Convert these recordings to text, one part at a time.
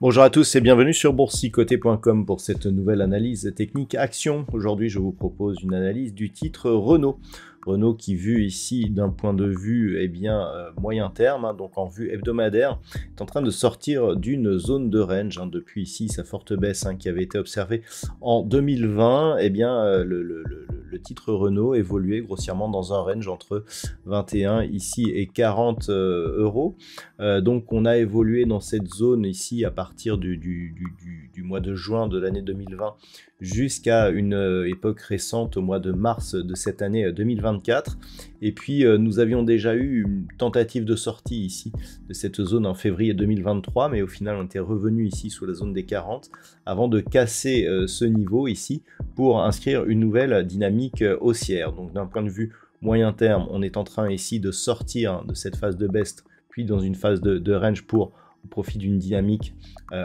Bonjour à tous et bienvenue sur boursicoté.com pour cette nouvelle analyse technique action. Aujourd'hui, je vous propose une analyse du titre Renault. Renault qui, vu ici d'un point de vue moyen terme, donc en vue hebdomadaire, est en train de sortir d'une zone de range. Depuis ici sa forte baisse qui avait été observée en 2020. Le titre Renault évoluait grossièrement dans un range entre 21 ici et 40 euros. Donc on a évolué dans cette zone ici à partir du mois de juin de l'année 2020 jusqu'à une époque récente au mois de mars de cette année 2024. Et puis nous avions déjà eu une tentative de sortie ici de cette zone en février 2023, mais au final on était revenu ici sous la zone des 40 avant de casser ce niveau ici pour inscrire une nouvelle dynamique haussière. Donc d'un point de vue moyen terme, on est en train ici de sortir de cette phase de baisse puis dans une phase de range au profit d'une dynamique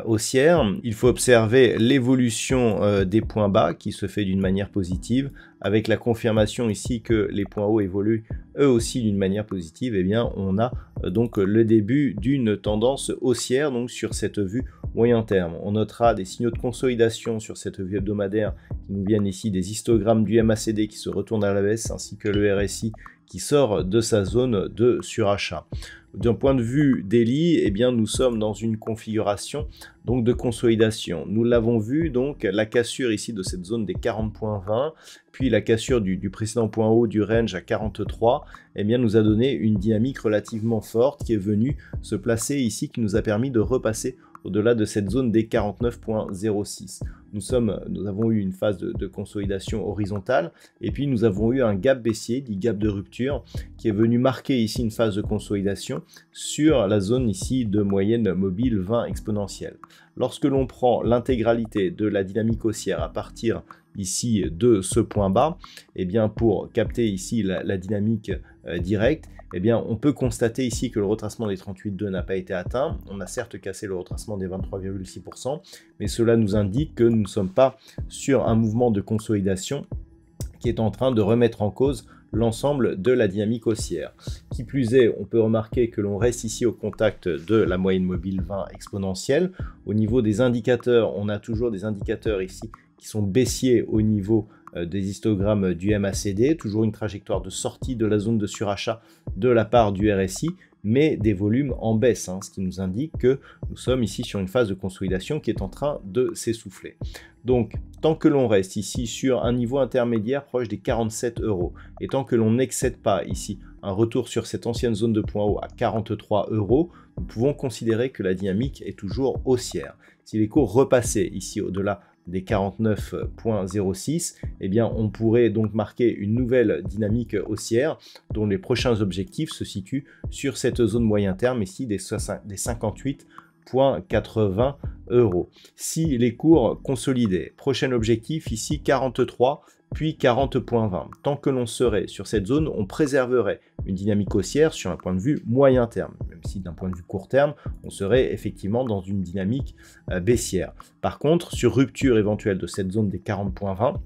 haussière. Il faut observer l'évolution des points bas qui se fait d'une manière positive, avec la confirmation ici que les points hauts évoluent eux aussi d'une manière positive. Et bien on a donc le début d'une tendance haussière donc sur cette vue moyen terme. On notera des signaux de consolidation sur cette vue hebdomadaire qui nous viennent ici des histogrammes du MACD qui se retournent à la baisse ainsi que le RSI qui sort de sa zone de surachat. D'un point de vue daily, nous sommes dans une configuration donc de consolidation. Nous l'avons vu, donc la cassure ici de cette zone des 40.20, puis la cassure du précédent point haut du range à 43, nous a donné une dynamique relativement forte qui est venue se placer ici, qui nous a permis de repasser au-delà de cette zone des 49.06. Nous avons eu une phase de consolidation horizontale et puis nous avons eu un gap baissier, dit gap de rupture, qui est venu marquer ici une phase de consolidation sur la zone ici de moyenne mobile 20 exponentielle. Lorsque l'on prend l'intégralité de la dynamique haussière à partir ici de ce point bas, pour capter ici la dynamique directe, on peut constater ici que le retracement des 38,2 n'a pas été atteint. On a certes cassé le retracement des 23,6%, mais cela nous indique que nous ne sommes pas sur un mouvement de consolidation qui est en train de remettre en cause l'ensemble de la dynamique haussière. Qui plus est, on peut remarquer que l'on reste ici au contact de la moyenne mobile 20 exponentielle. Au niveau des indicateurs, on a toujours des indicateurs ici qui sont baissiers au niveau des histogrammes du MACD, toujours une trajectoire de sortie de la zone de surachat de la part du RSI, mais des volumes en baisse, ce qui nous indique que nous sommes ici sur une phase de consolidation qui est en train de s'essouffler. Donc, tant que l'on reste ici sur un niveau intermédiaire proche des 47 euros, et tant que l'on n'excède pas ici un retour sur cette ancienne zone de point haut à 43 euros, nous pouvons considérer que la dynamique est toujours haussière. Si les cours repassaient ici au-delà des 49.06, on pourrait donc marquer une nouvelle dynamique haussière dont les prochains objectifs se situent sur cette zone moyen terme ici des 58,80 euros. Si les cours consolidaient, prochain objectif ici 43 puis 40.20. Tant que l'on serait sur cette zone, on préserverait une dynamique haussière sur un point de vue moyen terme, même si d'un point de vue court terme, on serait effectivement dans une dynamique baissière. Par contre, sur rupture éventuelle de cette zone des 40.20,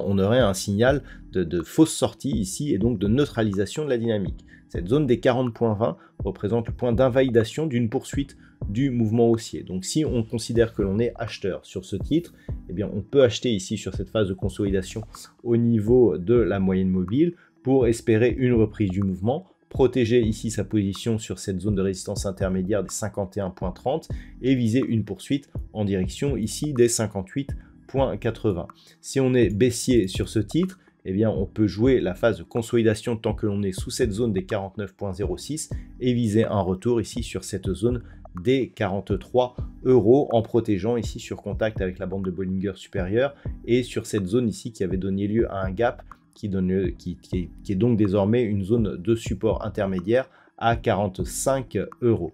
on aurait un signal de fausse sortie ici et donc de neutralisation de la dynamique. Cette zone des 40.20 représente le point d'invalidation d'une poursuite du mouvement haussier. Donc si on considère que l'on est acheteur sur ce titre, on peut acheter ici sur cette phase de consolidation au niveau de la moyenne mobile pour espérer une reprise du mouvement, protéger ici sa position sur cette zone de résistance intermédiaire des 51.30 et viser une poursuite en direction ici des 58.80. Si on est baissier sur ce titre, on peut jouer la phase de consolidation tant que l'on est sous cette zone des 49.06 et viser un retour ici sur cette zone des 43 euros en protégeant ici sur contact avec la bande de Bollinger supérieure et sur cette zone ici qui avait donné lieu à un gap qui est donc désormais une zone de support intermédiaire à 45 euros.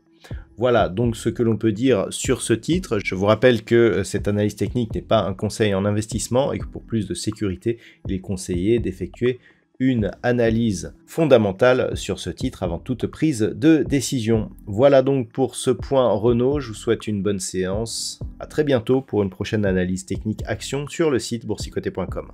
Voilà donc ce que l'on peut dire sur ce titre. Je vous rappelle que cette analyse technique n'est pas un conseil en investissement et que pour plus de sécurité, il est conseillé d'effectuer une analyse fondamentale sur ce titre avant toute prise de décision. Voilà donc pour ce point Renault. Je vous souhaite une bonne séance. À très bientôt pour une prochaine analyse technique action sur le site boursicoté.com.